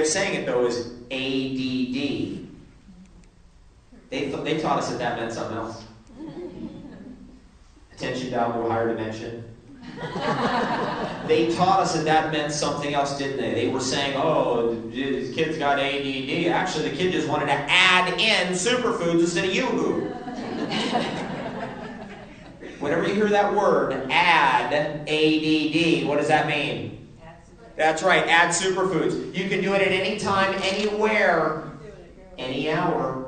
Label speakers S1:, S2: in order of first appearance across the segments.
S1: of saying it though is ADD. They taught us that meant something else. Attention down to a higher dimension. They taught us that meant something else, didn't they? They were saying, oh, the kid's got ADD. Actually, the kid just wanted to add in superfoods instead of yoo-hoo. Whenever you hear that word, add, ADD, what does that mean? That's right, add superfoods. You can do it at any time, anywhere, any hour.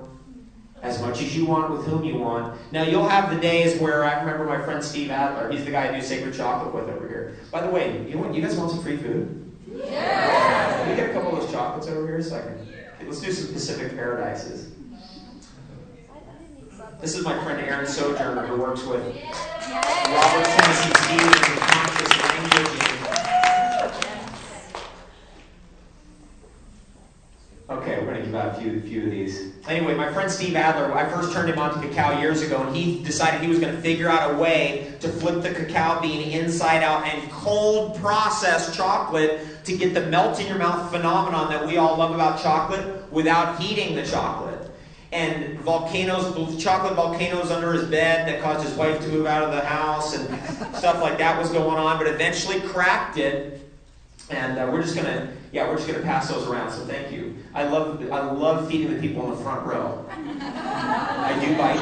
S1: As much as you want, with whom you want. Now, you'll have the days where, I remember my friend Steve Adler, he's the guy I do Sacred Chocolate with over here. By the way, you guys want some free food? Yeah! Can we get a couple of those chocolates over here so I can... Let's do some Pacific Paradises. This is my friend Aaron Sojourner, who works with Robert Tennessee Stevens and conscious language. Okay, we're going to give out a few of these. Anyway, my friend Steve Adler, I first turned him on to cacao years ago, and he decided he was going to figure out a way to flip the cacao bean inside out and cold process chocolate to get the melt in your mouth phenomenon that we all love about chocolate without heating the chocolate. And chocolate volcanoes under his bed that caused his wife to move out of the house and stuff like that was going on, but eventually cracked it. And we're just gonna pass those around. So thank you. I love feeding the people in the front row. I do bite.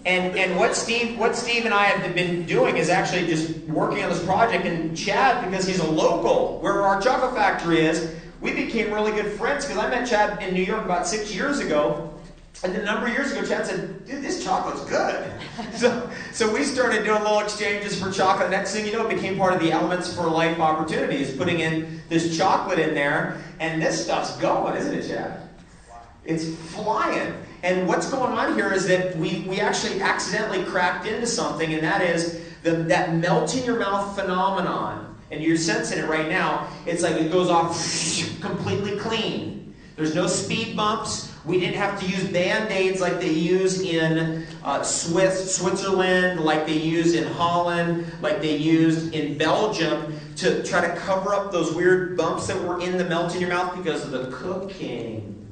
S1: And what Steve and I have been doing is actually just working on this project. And Chad, because he's a local, where our chocolate factory is, we became really good friends. Because I met Chad in New York about 6 years ago. And a number of years ago, Chad said, dude, this chocolate's good. So we started doing little exchanges for chocolate. Next thing you know, it became part of the Elements for Life opportunities, putting in this chocolate in there. And this stuff's going, isn't it, Chad? It's flying. And what's going on here is that we actually accidentally cracked into something, and that is that melt in your mouth phenomenon. And you're sensing it right now. It's like it goes off completely clean. There's no speed bumps. We didn't have to use Band-Aids like they use in Switzerland, like they use in Holland, like they used in Belgium to try to cover up those weird bumps that were in the melt in your mouth because of the cooking.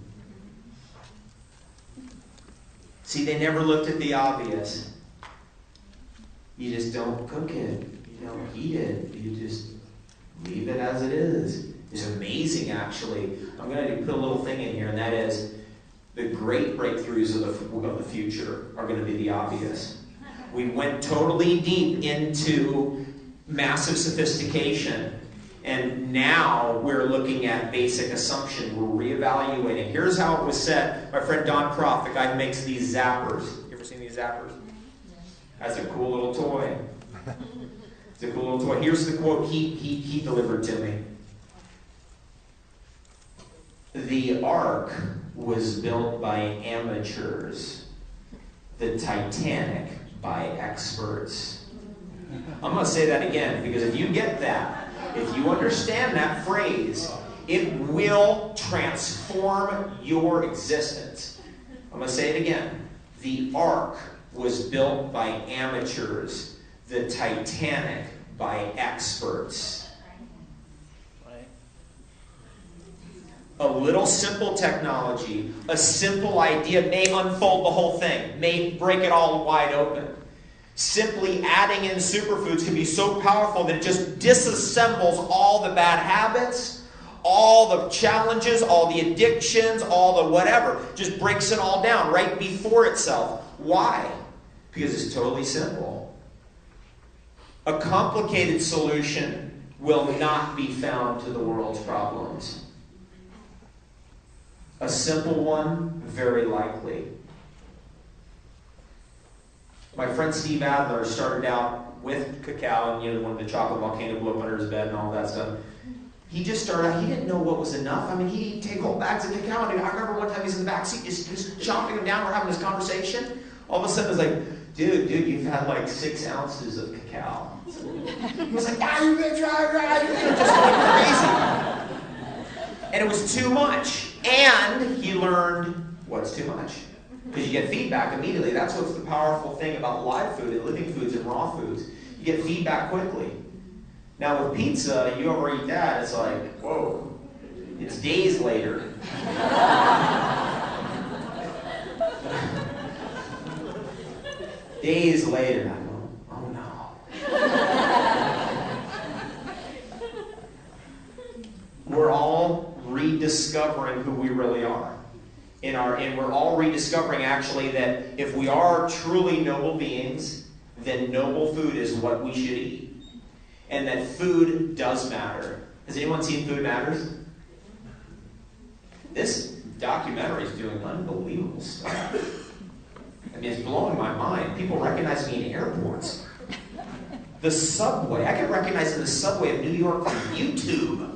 S1: See, they never looked at the obvious. You just don't cook it. You don't heat it. You just leave it as it is. It's amazing, actually. I'm going to put a little thing in here, and that is, the great breakthroughs of the future are going to be the obvious. We went totally deep into massive sophistication, and now we're looking at basic assumption. We're reevaluating. Here's how it was said. My friend Don Croft, the guy who makes these zappers. You ever seen these zappers? That's a cool little toy. It's a cool little toy. Here's the quote he delivered to me. The Ark was built by amateurs. The Titanic by experts. I'm going to say that again, because if you get that, if you understand that phrase, it will transform your existence. I'm going to say it again. The Ark was built by amateurs. The Titanic by experts. A little simple technology, a simple idea may unfold the whole thing, may break it all wide open. Simply adding in superfoods can be so powerful that it just disassembles all the bad habits, all the challenges, all the addictions, all the whatever. Just breaks it all down right before itself. Why? Because it's totally simple. A complicated solution will not be found to the world's problems. A simple one, very likely. My friend Steve Adler started out with cacao, and when the chocolate volcano blew up under his bed and all that stuff. He just started out, he didn't know what was enough. I mean, he'd take whole bags of cacao, and I remember one time he's in the back seat, just chopping them down, we're having this conversation. All of a sudden it's like, dude, you've had like 6 ounces of cacao. He was like, you've been trying, just going crazy. And it was too much. And he learned what's too much. Because you get feedback immediately. That's what's the powerful thing about live food and living foods and raw foods. You get feedback quickly. Now with pizza, you overeat that, it's like, whoa. It's days later. Days later, I go, oh no. We're all rediscovering who we really are. And we're all rediscovering actually that if we are truly noble beings, then noble food is what we should eat. And that food does matter. Has anyone seen Food Matters? This documentary is doing unbelievable stuff. I mean, it's blowing my mind. People recognize me in airports. The subway. I get recognized in the subway of New York from YouTube.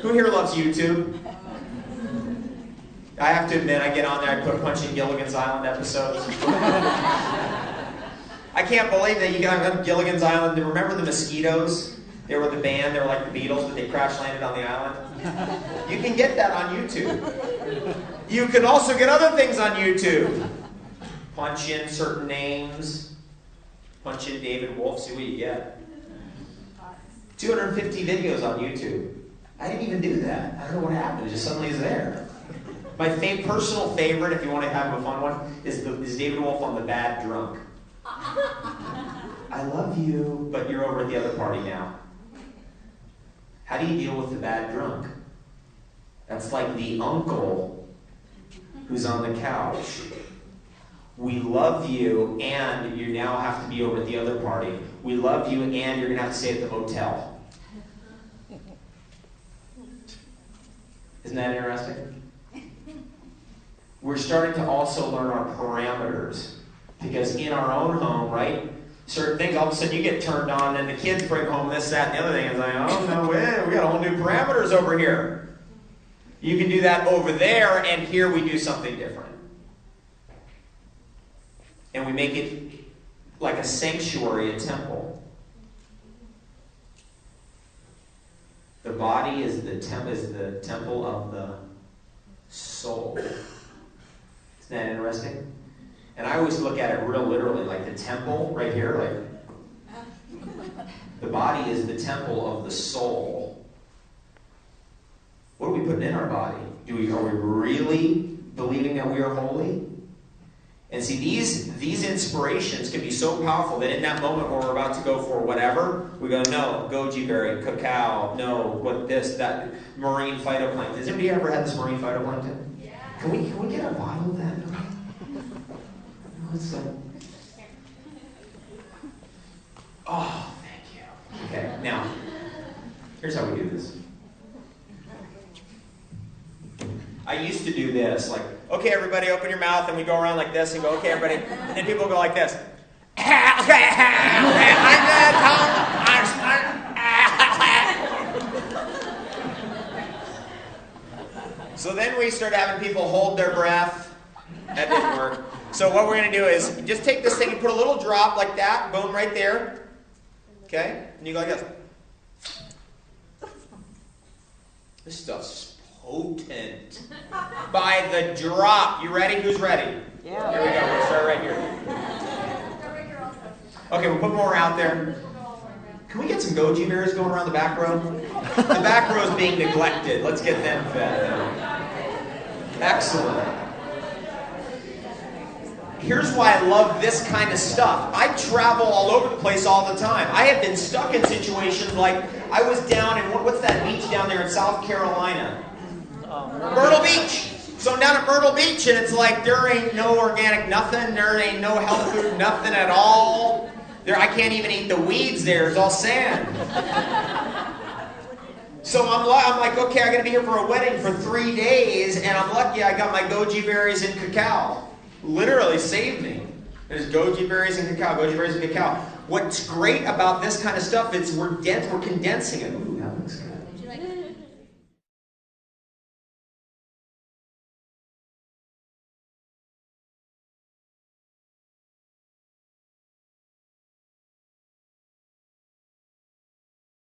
S1: Who here loves YouTube? I have to admit, I get on there, I put Punching Gilligan's Island episodes. I can't believe that you got Gilligan's Island. Remember the Mosquitoes? They were the band, they were like the Beatles, but they crash landed on the island. You can get that on YouTube. You can also get other things on YouTube. Punch in certain names. Punch in David Wolf, see what you get. 250 videos on YouTube. I didn't even do that. I don't know what happened. It just suddenly is there. My personal favorite, if you want to have a fun one, is David Wolf on The Bad Drunk. I love you, but you're over at the other party now. How do you deal with the bad drunk? That's like the uncle who's on the couch. We love you, and you now have to be over at the other party. We love you, and you're going to have to stay at the hotel. Isn't that interesting? We're starting to also learn our parameters. Because in our own home, right, certain things, all of a sudden you get turned on, and the kids bring home this, that, and the other thing. It's like, oh, no way, we got a whole new parameters over here. You can do that over there, and here we do something different. And we make it like a sanctuary, a temple. The body is the temple of the soul. Isn't that interesting? And I always look at it real literally, like the temple right here, like the body is the temple of the soul. What are we putting in our body? Are we really believing that we are holy? And see, these inspirations can be so powerful that in that moment where we're about to go for whatever, we go, no, goji berry, cacao, no, what this, that, marine phytoplankton. Has anybody ever had this marine phytoplankton? Yeah. Can we get a bottle of that? Oh, thank you. Okay, now, here's how we do this. I used to do this, like, okay, everybody, open your mouth, and we go around like this, and go, okay, everybody, and then people go like this. So then we started having people hold their breath. That didn't work. So what we're going to do is just take this thing and put a little drop like that, boom, right there. Okay? And you go like this. This stuff's potent. By the drop. You ready? Who's ready? Yeah. Here we go. We'll start right here. Okay, we'll put more out there. Can we get some goji berries going around the back row? The back row is being neglected. Let's get them fed. Excellent. Here's why I love this kind of stuff. I travel all over the place all the time. I have been stuck in situations like I was down in, what's that beach down there in South Carolina? Myrtle Beach. So I'm down at Myrtle Beach, and it's like there ain't no organic nothing. There ain't no health food, nothing at all. I can't even eat the weeds there. It's all sand. So I'm like, okay, I'm going to be here for a wedding for 3 days, and I'm lucky I got my goji berries and cacao. Literally saved me. There's goji berries and cacao, goji berries and cacao. What's great about this kind of stuff is we're condensing it. Ooh, that looks good.